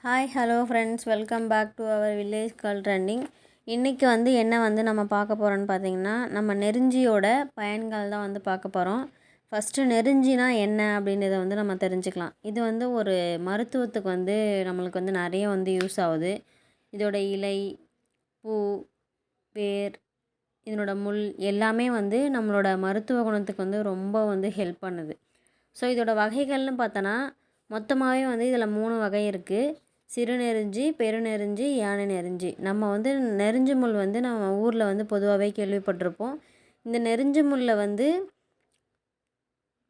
Hi hello friends, welcome back to our village call trending. இன்றைக்கி என்ன நம்ம பார்க்க போகிறோன்னு பார்த்தீங்கன்னா, நம்ம நெருஞ்சியோட பயன்கள் தான் பார்க்க போகிறோம். ஃபஸ்ட்டு நெருஞ்சினா என்ன அப்படின்றத நம்ம தெரிஞ்சுக்கலாம். இது ஒரு மருத்துவத்துக்கு நம்மளுக்கு நிறைய யூஸ் ஆகுது. இதோட இலை, பூ, வேர், இதனோட முள் எல்லாமே நம்மளோட மருத்துவ குணத்துக்கு ரொம்ப ஹெல்ப் பண்ணுது. ஸோ இதோட வகைகள்னு பார்த்தோன்னா மொத்தமாகவே இதில் 3 வகை இருக்குது. சிறுநெருஞ்சி, பெருநெருஞ்சி, யானை நெருஞ்சி. நம்ம நெருஞ்சி முள் நம்ம ஊரில் பொதுவாகவே கேள்விப்பட்டிருப்போம். இந்த நெருஞ்சி முள்ளை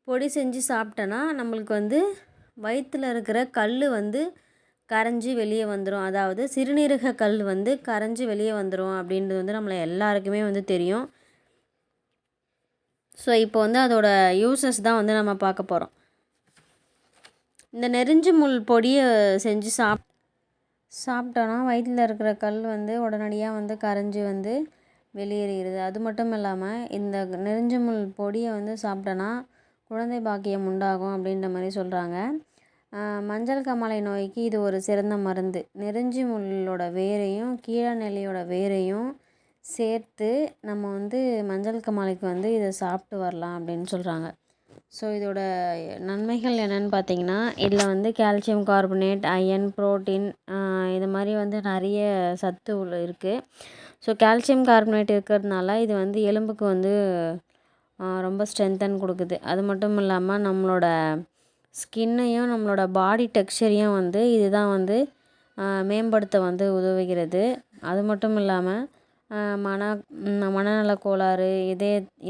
பொடி செஞ்சு சாப்பிட்டோன்னா நம்மளுக்கு வயிற்றில் இருக்கிற கல் கரைஞ்சி வெளியே வந்துடும். அதாவது சிறுநீரக கல் கரைஞ்சி வெளியே வந்துடும் அப்படின்றது நம்மளை எல்லாருக்குமே தெரியும். ஸோ இப்போ அதோட யூசஸ் தான் நம்ம பார்க்க போகிறோம். இந்த நெருஞ்சி முள் பொடியை செஞ்சு சாப்பிட்டோன்னா வயிற்றில் இருக்கிற கல் உடனடியாக கரைஞ்சி வெளியேறிடுது. அது மட்டும் இல்லாமல் இந்த நெருஞ்சி முள் பொடியை சாப்பிட்டோன்னா குழந்தை பாக்கியம் உண்டாகும் அப்படின்ற மாதிரி சொல்கிறாங்க. மஞ்சள் காமாலை நோய்க்கு இது ஒரு சிறந்த மருந்து. நெருஞ்சி முள்ளோட வேரையும் கீழநெல்லியோட வேரையும் சேர்த்து நம்ம மஞ்சள் காமாலைக்கு இதை சாப்பிட்டு வரலாம் அப்படின்னு சொல்கிறாங்க. ஸோ இதோட நன்மைகள் என்னென்னு பார்த்தீங்கன்னா, இதில் கால்சியம் கார்பனேட், அயன், புரோட்டீன் இது மாதிரி நிறைய சத்து இருக்குது. ஸோ கால்சியம் கார்பனேட் இருக்கிறதுனால இது எலும்புக்கு ரொம்ப ஸ்ட்ரென்தன் கொடுக்குது. அது மட்டும் இல்லாமல் நம்மளோட ஸ்கின்னையும் நம்மளோட பாடி டெக்ஸ்சரையும் இதுதான் மேம்படுத்த உதவுகிறது. அது மட்டும் இல்லாமல் மனநல கோளாறு,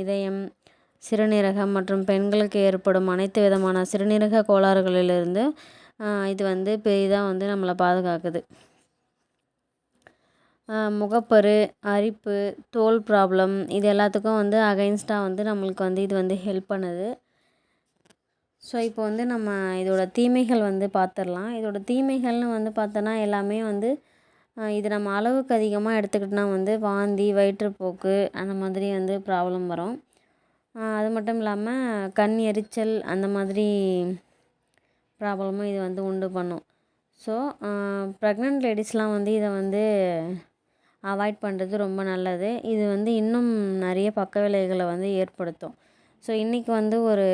இதயம், சிறுநீரகம் மற்றும் பெண்களுக்கு ஏற்படும் அனைத்து விதமான சிறுநீரக கோளாறுகளிலிருந்து இது பெரிதாக நம்மளை பாதுகாக்குது. முகப்பரு, அரிப்பு, தோல் ப்ராப்ளம் இது எல்லாத்துக்கும் அகைன்ஸ்டாக நம்மளுக்கு இது ஹெல்ப் பண்ணுது. ஸோ இப்போ நம்ம இதோட தீமைகள் பார்த்துடலாம். இதோட தீமைகள்னு பார்த்தோன்னா எல்லாமே இது நம்ம அளவுக்கு அதிகமாக எடுத்துக்கிட்டோன்னா வாந்தி, வயிற்றுப்போக்கு அந்த மாதிரி ப்ராப்ளம் வரும். அது மட்டும் இல்லாமல் கண் எரிச்சல் அந்த மாதிரி ப்ராப்ளமும் இது உண்டு பண்ணும். ஸோ ப்ரெக்னென்ட் லேடிஸ்லாம் இதை அவாய்ட் பண்ணுறது ரொம்ப நல்லது. இது இன்னும் நிறைய பக்க விளைவுகளை ஏற்படுத்தும். ஸோ இன்றைக்கி ஒரு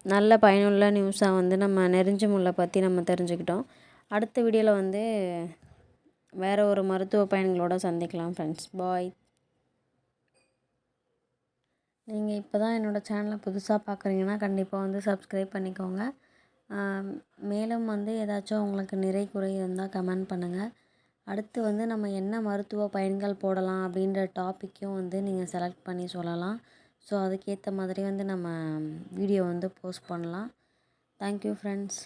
நல்ல பயனுள்ள நியூஸாக நம்ம நெருஞ்சி முள்ளை பற்றி நம்ம தெரிஞ்சுக்கிட்டோம். அடுத்த வீடியோவில் வேறு ஒரு மருத்துவ பயன்களோடு சந்திக்கலாம் ஃப்ரெண்ட்ஸ். பாய். நீங்கள் இப்போ தான் என்னோடய சேனலை புதுசாக பார்க்குறீங்கன்னா கண்டிப்பாக சப்ஸ்கிரைப் பண்ணிக்கோங்க. மேலும் ஏதாச்சும் உங்களுக்கு நிறை குறை இருந்தால் கமெண்ட் பண்ணுங்கள். அடுத்து நம்ம என்ன மருத்துவ பயன்கள் போடலாம் அப்படின்ற டாப்பிக்கும் நீங்கள் செலக்ட் பண்ணி சொல்லலாம். ஸோ அதுக்கேற்ற மாதிரி நம்ம வீடியோ போஸ்ட் பண்ணலாம். Thank you friends.